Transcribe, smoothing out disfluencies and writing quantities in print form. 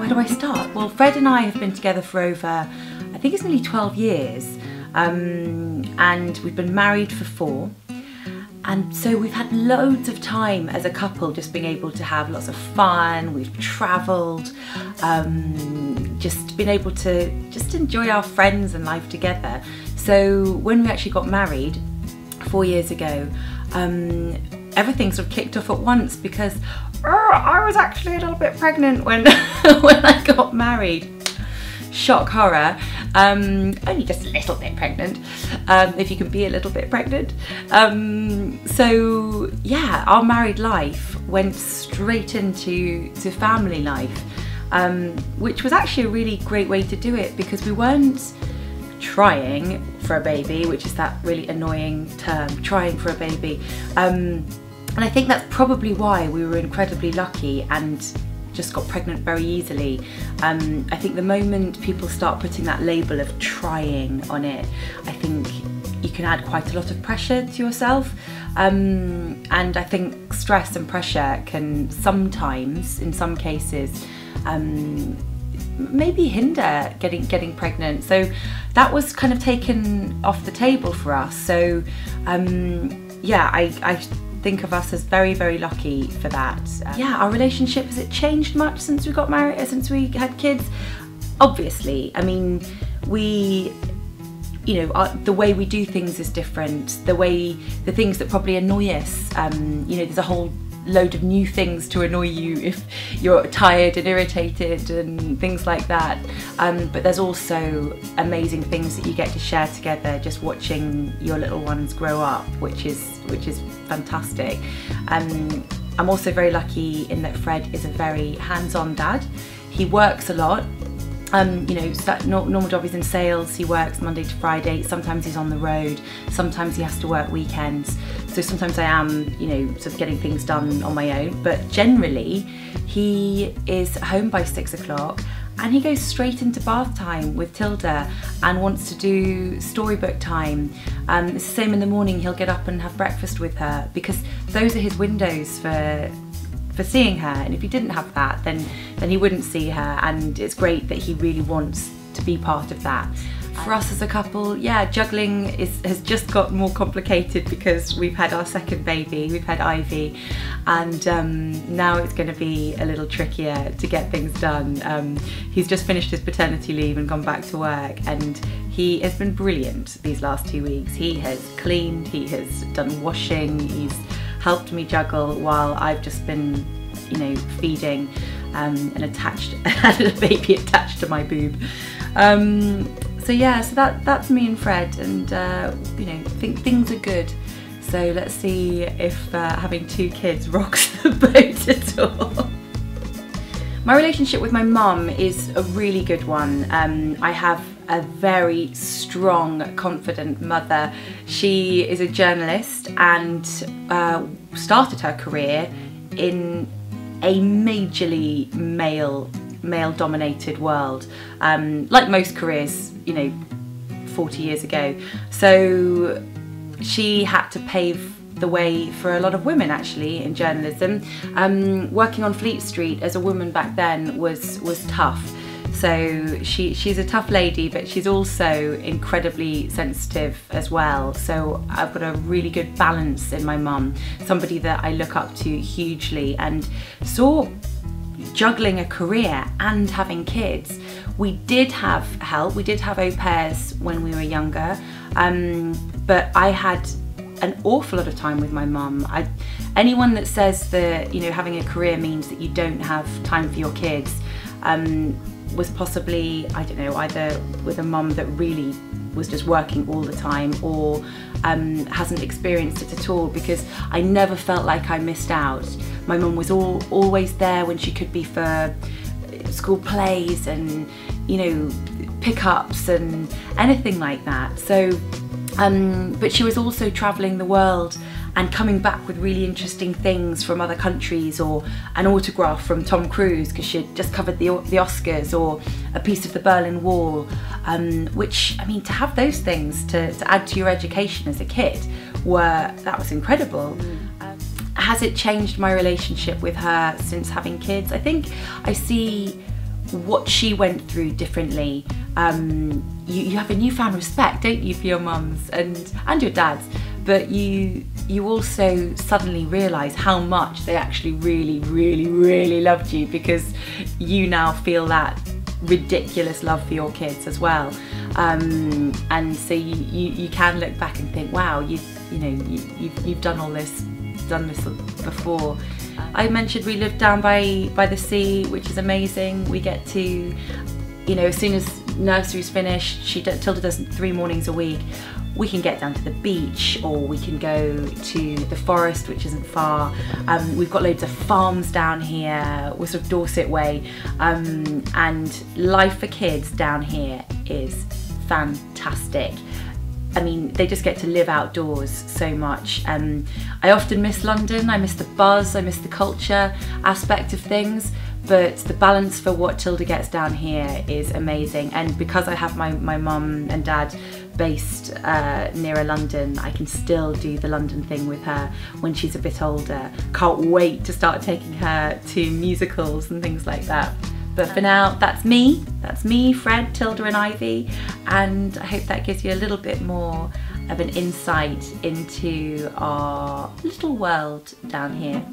where do I start? Well, Fred and I have been together for over, I think it's nearly 12 years. And we've been married for 4. And so we've had loads of time as a couple just being able to have lots of fun. We've travelled, just been able to just enjoy our friends and life together. So when we actually got married 4 years ago, everything sort of kicked off at once because I was actually a little bit pregnant when, when I got married. Shock horror. Only just a little bit pregnant, if you can be a little bit pregnant. So yeah, our married life went straight into family life, which was actually a really great way to do it because we weren't trying for a baby, which is that really annoying term, trying for a baby. And I think that's probably why we were incredibly lucky and just got pregnant very easily. I think the moment people start putting that label of trying on it, I think you can add quite a lot of pressure to yourself. And I think stress and pressure can sometimes, in some cases, maybe hinder getting pregnant. So that was kind of taken off the table for us. So yeah, I think of us as very, very lucky for that. Yeah, our relationship, has it changed much since we got married, since we had kids? Obviously, I mean, the way we do things is different. The things that probably annoy us, there's a whole load of new things to annoy you if you're tired and irritated and things like that. But there's also amazing things that you get to share together, just watching your little ones grow up, which is fantastic. I'm also very lucky in that Fred is a very hands-on dad. He works a lot. Normal job, he's in sales, he works Monday to Friday, sometimes he's on the road, sometimes he has to work weekends, so sometimes I am, sort of getting things done on my own, but generally he is home by 6 o'clock and he goes straight into bath time with Tilda and wants to do storybook time. It's the same in the morning, he'll get up and have breakfast with her because those are his windows for seeing her, and if he didn't have that then he wouldn't see her, and it's great that he really wants to be part of that. For us as a couple, yeah, juggling has just got more complicated because we've had our second baby, we've had Ivy, and now it's going to be a little trickier to get things done. He's just finished his paternity leave and gone back to work, and he has been brilliant these last 2 weeks. He has cleaned, he has done washing, he's helped me juggle while I've just been, feeding and had a baby attached to my boob. So yeah, so that's me and Fred, and think things are good. So let's see if having 2 kids rocks the boat at all. My relationship with my mum is a really good one. I have a very strong, confident mother. She is a journalist and started her career in a majorly male-dominated world, like most careers, 40 years ago. So she had to pave the way for a lot of women actually in journalism. Working on Fleet Street as a woman back then was tough. So she's a tough lady, but she's also incredibly sensitive as well. So I've got a really good balance in my mum, somebody that I look up to hugely, and saw juggling a career and having kids. We did have help, we did have au pairs when we were younger, but I had an awful lot of time with my mum. Anyone that says that having a career means that you don't have time for your kids was possibly, I don't know, either with a mum that really was just working all the time, or hasn't experienced it at all, because I never felt like I missed out. My mum was always there when she could be for school plays and pickups and anything like that. So but she was also travelling the world and coming back with really interesting things from other countries, or an autograph from Tom Cruise because she had just covered the Oscars, or a piece of the Berlin Wall, which, I mean, to have those things to add to your education as a kid, that was incredible. Has it changed my relationship with her since having kids? I think I see what she went through differently, you have a newfound respect, don't you, for your mums and your dads, but you also suddenly realise how much they actually really loved you, because you now feel that ridiculous love for your kids as well, and so you can look back and think, wow, you've done this before. I mentioned we live down by the sea, which is amazing. We get to, as soon as nursery's finished, Tilda does 3 mornings a week, we can get down to the beach, or we can go to the forest, which isn't far. We've got loads of farms down here. We're sort of Dorset way, and life for kids down here is fantastic. I mean, they just get to live outdoors so much. I often miss London. I miss the buzz, I miss the culture aspect of things, but the balance for what Tilda gets down here is amazing. And because I have my mum and dad based nearer London, I can still do the London thing with her when she's a bit older. Can't wait to start taking her to musicals and things like that. But for now, that's me, Fred, Tilda and Ivy, and I hope that gives you a little bit more of an insight into our little world down here.